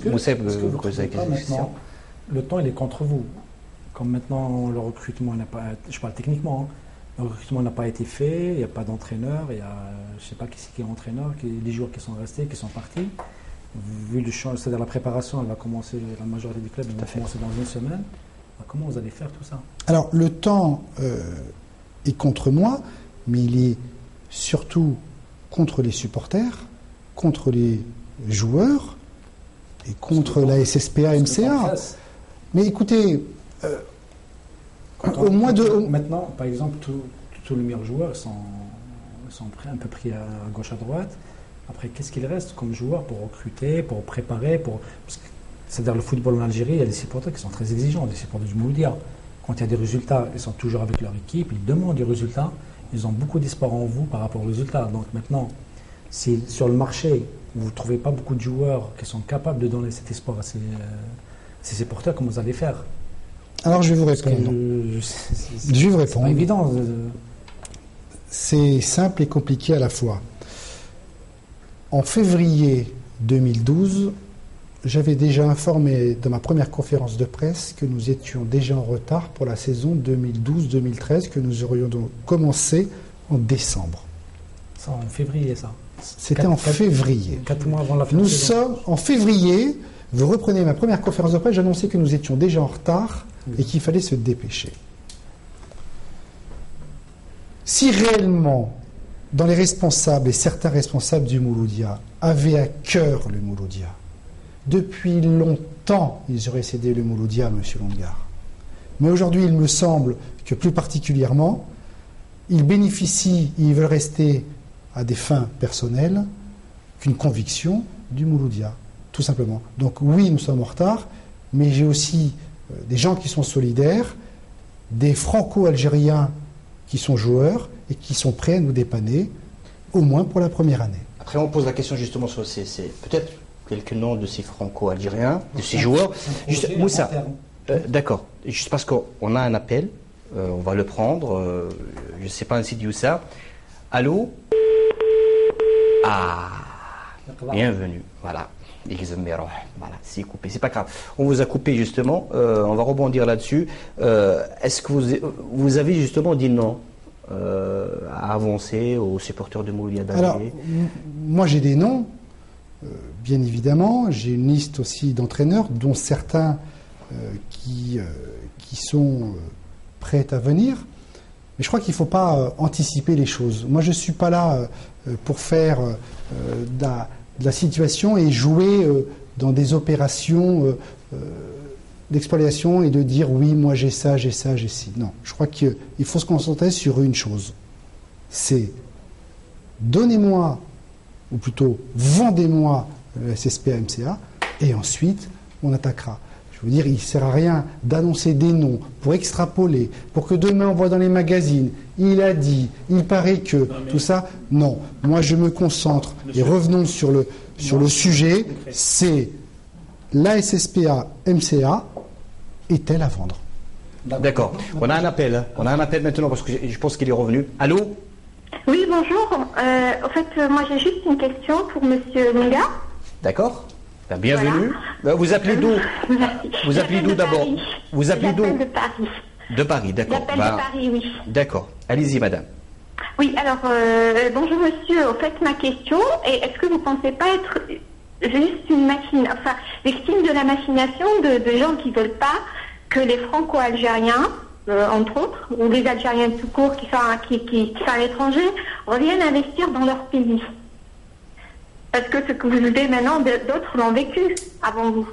Mousseb, est-ce que vous pose la trouvez pas question. maintenant, le temps il est contre vous. Comme maintenant le recrutement n'a pas, je parle techniquement, le recrutement n'a pas été fait, il n'y a pas d'entraîneur, il y a, je ne sais pas qui est entraîneur, les joueurs qui sont restés, qui sont partis. Vu le champ, c'est-à-dire la préparation, elle va commencer, la majorité des clubs va commencer dans une semaine. Comment vous allez faire tout ça? Alors le temps est contre moi, mais il est surtout contre les supporters, contre les joueurs et contre la SSPA MCA. Mais écoutez, au mois de... Maintenant, par exemple, tous les meilleurs joueurs sont un peu pris à gauche, à droite. Après, qu'est-ce qu'il reste comme joueur pour recruter, pour préparer c'est-à-dire le football en Algérie, il y a des supporters qui sont très exigeants, des supporters du Mouloudia. Quand il y a des résultats, ils sont toujours avec leur équipe, ils demandent des résultats, ils ont beaucoup d'espoir en vous par rapport aux résultats. Donc maintenant, si sur le marché, vous ne trouvez pas beaucoup de joueurs qui sont capables de donner cet espoir à ces supporters, comment vous allez faire? Alors je vais vous répondre. Je vais vous répondre. C'est pas évident. C'est simple et compliqué à la fois. En février 2012, j'avais déjà informé dans ma première conférence de presse que nous étions déjà en retard pour la saison 2012-2013, que nous aurions donc commencé en décembre. C'est en février, ça. C'était en février. 4 mois avant la fin. Nous sommes en février. Vous reprenez ma première conférence de presse, j'annonçais que nous étions déjà en retard et qu'il fallait se dépêcher. Si réellement, dans les responsables et certains responsables du Mouloudia avaient à cœur le Mouloudia, depuis longtemps, ils auraient cédé le Mouloudia à M. Longar. Mais aujourd'hui, il me semble que plus particulièrement, ils bénéficient, ils veulent rester à des fins personnelles qu'une conviction du Mouloudia, tout simplement. Donc oui, nous sommes en retard, mais j'ai aussi des gens qui sont solidaires, des Franco-Algériens qui sont joueurs et qui sont prêts à nous dépanner, au moins pour la première année. Après, on pose la question justement sur peut-être quelques noms de ces Franco-Algériens, de ces joueurs. Juste, Moussa, d'accord. Juste parce qu'on a un appel, on va le prendre. Je ne sais pas, ainsi dit Youssa. Allô? Ah, bienvenue. Voilà. Voilà, c'est coupé, c'est pas grave. On vous a coupé justement, on va rebondir là-dessus. Est-ce que vous avez justement dit non à avancer aux supporters de Mouloudia d'Alger? Alors, moi j'ai des noms, bien évidemment. J'ai une liste aussi d'entraîneurs, dont certains qui sont prêts à venir. Mais je crois qu'il ne faut pas anticiper les choses. Moi je ne suis pas là pour faire de la situation et jouer dans des opérations d'expoliation et de dire oui, moi j'ai ça, j'ai ça, j'ai ci. Non, je crois qu'il faut se concentrer sur une chose. C'est donnez-moi, ou plutôt vendez-moi le SSPA MCA et ensuite on attaquera. Je veux dire, il ne sert à rien d'annoncer des noms pour extrapoler, pour que demain on voit dans les magazines, il a dit, il paraît que, tout ça. Non, moi je me concentre, et revenons sur le sujet, c'est la SSPA MCA est-elle à vendre? D'accord, on a un appel, hein. On a un appel maintenant parce que je pense qu'il est revenu. Allô? Oui, bonjour. En fait, moi j'ai juste une question pour Monsieur Longa. D'accord. Bienvenue. Voilà. Vous appelez d'où? Vous appelez d'où d'abord? Vous appelez d'où? De Paris. De Paris, d'accord. J'appelle de Paris, oui. D'accord. Allez-y, madame. Oui, alors, bonjour monsieur. En fait, ma question est, est-ce que vous ne pensez pas être juste victime de la machination de gens qui ne veulent pas que les Franco-Algériens, entre autres, ou les Algériens tout court qui sont à l'étranger, reviennent investir dans leur pays? Parce que ce que vous vivez maintenant, d'autres l'ont vécu avant vous.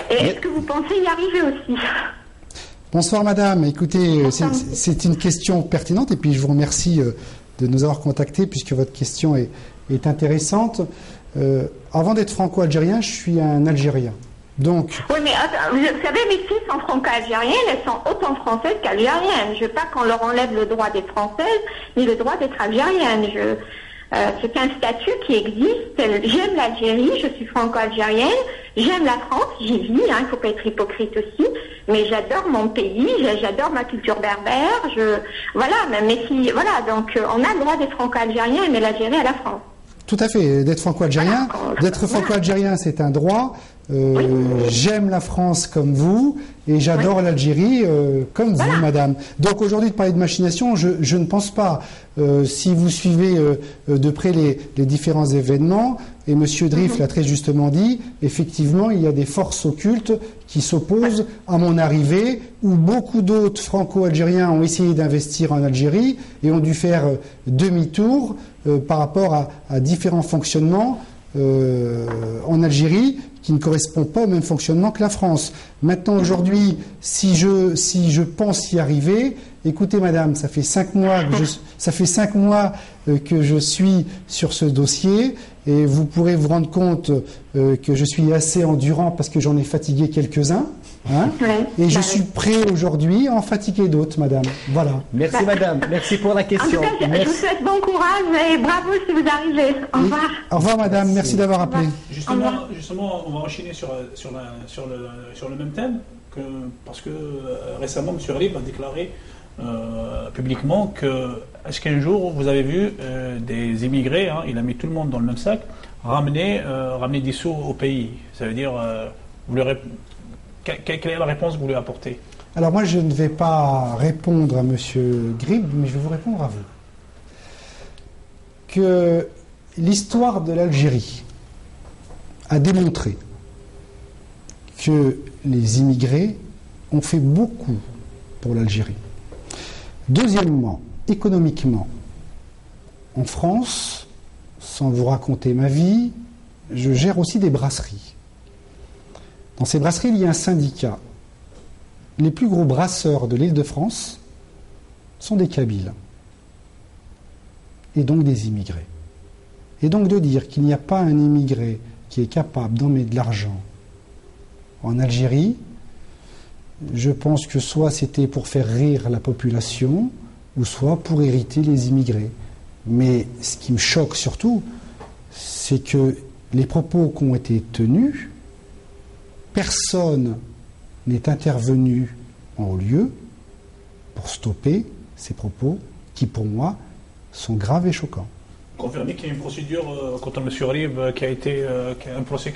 Et est-ce que vous pensez y arriver aussi? Bonsoir madame, écoutez, c'est une question pertinente et puis je vous remercie de nous avoir contactés puisque votre question est intéressante. Avant d'être franco-algérien, je suis un Algérien. Donc... Oui, mais vous savez, mes filles sont franco-algériennes, elles sont autant françaises qu'algériennes. Je ne veux pas qu'on leur enlève le droit d'être françaises, ni le droit d'être algérienne. C'est un statut qui existe. J'aime l'Algérie, je suis franco-algérienne. J'aime la France, j'y vis, il ne faut pas être hypocrite aussi. Mais j'adore mon pays, j'adore ma culture berbère. Voilà, donc on a le droit d'être franco-algérien, mais l'Algérie à la France. Tout à fait, d'être franco-algérien. D'être franco-algérien, c'est un droit. J'aime la France comme vous et j'adore l'Algérie comme vous, madame. Donc aujourd'hui, de parler de machination, je ne pense pas. Si vous suivez de près les différents événements, et M. Driff l'a très justement dit, effectivement, il y a des forces occultes qui s'opposent à mon arrivée, où beaucoup d'autres franco-algériens ont essayé d'investir en Algérie et ont dû faire demi-tour par rapport à différents fonctionnements en Algérie qui ne correspond pas au même fonctionnement que la France. Maintenant, aujourd'hui, si je pense y arriver, écoutez, madame, ça fait 5 mois que je suis sur ce dossier et vous pourrez vous rendre compte que je suis assez endurant parce que j'en ai fatigué quelques-uns. Et je suis prêt aujourd'hui à en fatiguer d'autres, madame. Voilà. Merci, madame. Merci pour la question. En tout cas, je vous souhaite bon courage et bravo si vous arrivez. Au revoir. Au revoir, madame. Merci d'avoir appelé. Justement, on va enchaîner sur le même thème, parce que récemment, M. Rib a déclaré publiquement que est-ce qu'un jour vous avez vu des immigrés, il a mis tout le monde dans le même sac, ramener des sous au pays? Ça veut dire, quelle est la réponse que vous lui apportez? Alors moi, je ne vais pas répondre à M. Grib, mais je vais vous répondre à vous. Que l'histoire de l'Algérie a démontré que les immigrés ont fait beaucoup pour l'Algérie. Deuxièmement, économiquement, en France, sans vous raconter ma vie, je gère aussi des brasseries. Dans ces brasseries, il y a un syndicat. Les plus gros brasseurs de l'Île-de-France sont des Kabyles, et donc des immigrés. Et donc de dire qu'il n'y a pas un immigré qui est capable d'emmener de l'argent en Algérie, je pense que soit c'était pour faire rire la population, ou soit pour hériter les immigrés. Mais ce qui me choque surtout, c'est que les propos qui ont été tenus, personne n'est intervenu en haut lieu pour stopper ces propos qui, pour moi, sont graves et choquants. Confirmez qu'il y a une procédure contre M. Rib qui a été un procès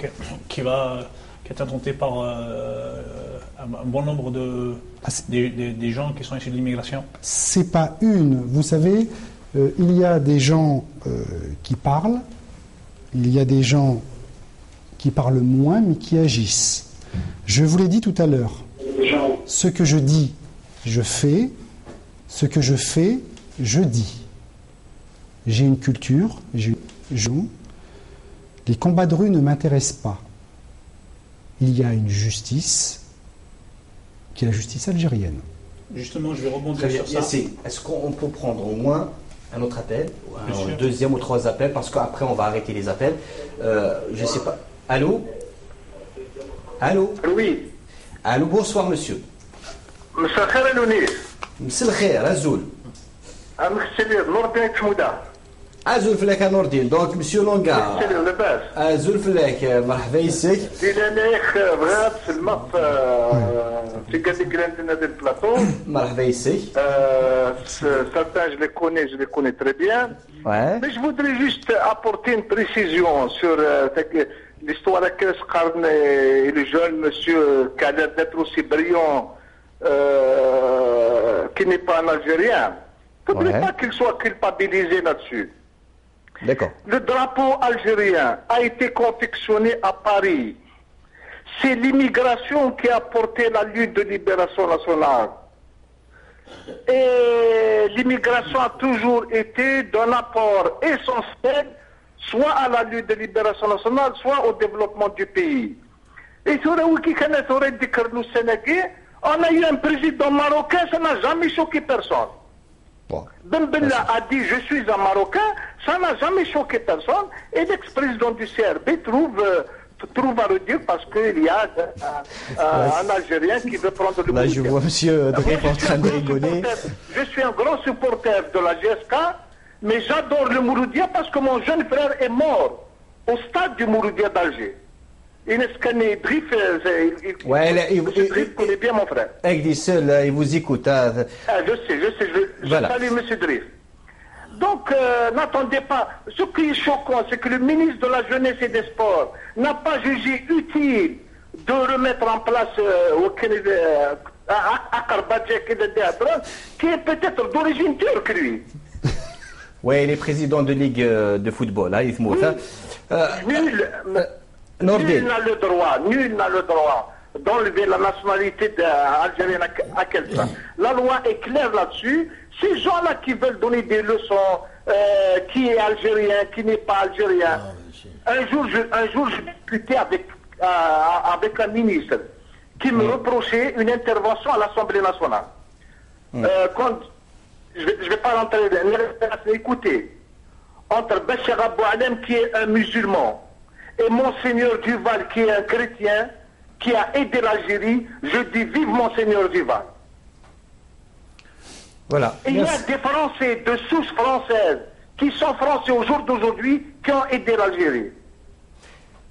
qui est intenté par un bon nombre des gens qui sont issus de l'immigration. C'est pas une. Vous savez, il y a des gens qui parlent, il y a des gens qui parlent moins mais qui agissent. Je vous l'ai dit tout à l'heure. Ce que je dis, je fais. Ce que je fais, je dis. J'ai une culture, les combats de rue ne m'intéressent pas. Il y a une justice qui est la justice algérienne. Justement, je vais rebondir sur ça. Est-ce qu'on peut prendre au moins un autre appel, un deuxième ou trois appels, parce qu'après on va arrêter les appels. Je ne sais pas. Allô? Allô? Oui. Allô, bonsoir monsieur. مساء الخير الونيس. مساء الخير أزول. مساء نور الدين تمودا. أزول فلاك نور الدين دونك مسيو لونغا. مساء لاباس. أزول فلاك مرحبا يسك. أنا بغيت تسلم في قال لك عندنا ديال البلاطو. مرحبا يسك. Certains je les connais très bien. Ouais. Mais je voudrais juste apporter une précision sur l'histoire de Kres Qarn et le jeune monsieur qui a l'air d'être aussi brillant qui n'est pas un Algérien. Il ne faudrait pas qu'il soit culpabilisé là-dessus. D'accord. Le drapeau algérien a été confectionné à Paris. C'est l'immigration qui a porté la lutte de libération nationale. Et l'immigration a toujours été d'un apport essentiel, soit à la lutte de libération nationale, soit au développement du pays. Et on a eu un président marocain, ça n'a jamais choqué personne. Ben Bella a dit je suis un Marocain, ça n'a jamais choqué personne. Et l'ex-président du CRB trouve à redire parce qu'il y a un Algérien qui veut prendre le pouvoir. Là, je vois monsieur Dreyf en train de rigoler. Je suis un grand supporter de la GSK, mais j'adore le Mouloudia parce que mon jeune frère est mort au stade du Mouloudia d'Alger. Driff connaît bien mon frère. Il vous écoute. Je sais, je salue M. Driff. Donc, n'attendez pas. Ce qui est choquant, c'est que le ministre de la Jeunesse et des Sports n'a pas jugé utile de remettre en place qui est peut-être d'origine turque, lui. Oui, il est président de Ligue de football. Hein, Nul n'a le droit d'enlever la nationalité algérienne à quelqu'un. La loi est claire là-dessus. Ces gens-là qui veulent donner des leçons, qui est algérien, qui n'est pas algérien. Un jour, je discutais avec un ministre qui me reprochait une intervention à l'Assemblée nationale. Quand, je ne vais pas rentrer dans écoutez, entre Bachar Abou Alem, qui est un musulman, et Monseigneur Duval, qui est un chrétien, qui a aidé l'Algérie, je dis vive Monseigneur Duval. Voilà. Il y a des Français de souche française qui sont Français au jour d'aujourd'hui qui ont aidé l'Algérie.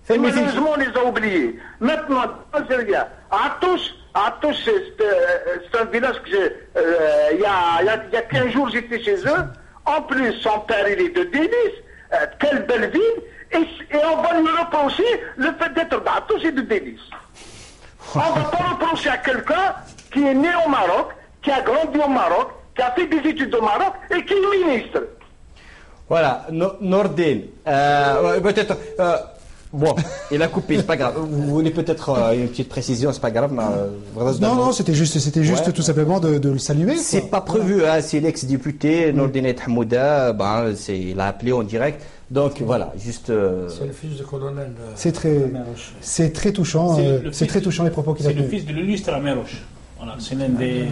Malheureusement, on les a oubliés. Maintenant, Algériens, Attouche, c'est un village que il y a 15 jours, j'étais chez eux. En plus, son père, il est de Délice. Quelle belle ville. Et on va lui reprocher le fait d'être d'Attouche et de Délice. On ne va pas reprocher à quelqu'un qui est né au Maroc, qui a grandi au Maroc, qui a fait des études au Maroc et qui est ministre. Voilà, Nordin, peut-être... bon, il a coupé, c'est pas grave. Vous voulez peut-être une petite précision, c'est pas grave. Non, c'était juste tout simplement de le saluer. C'est pas prévu, hein, c'est l'ex-député Nordin Hamouda, il a appelé en direct. Donc voilà, juste. C'est le fils du colonel. C'est très touchant. C'est très touchant les propos qu'il a tenus. C'est le fils de l'illustre Améroche. Voilà, c'est l'un des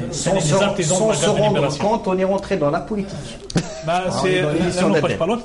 artisans de la libération. Quand on est rentré dans la politique. C'est l'un n'empêche pas l'autre.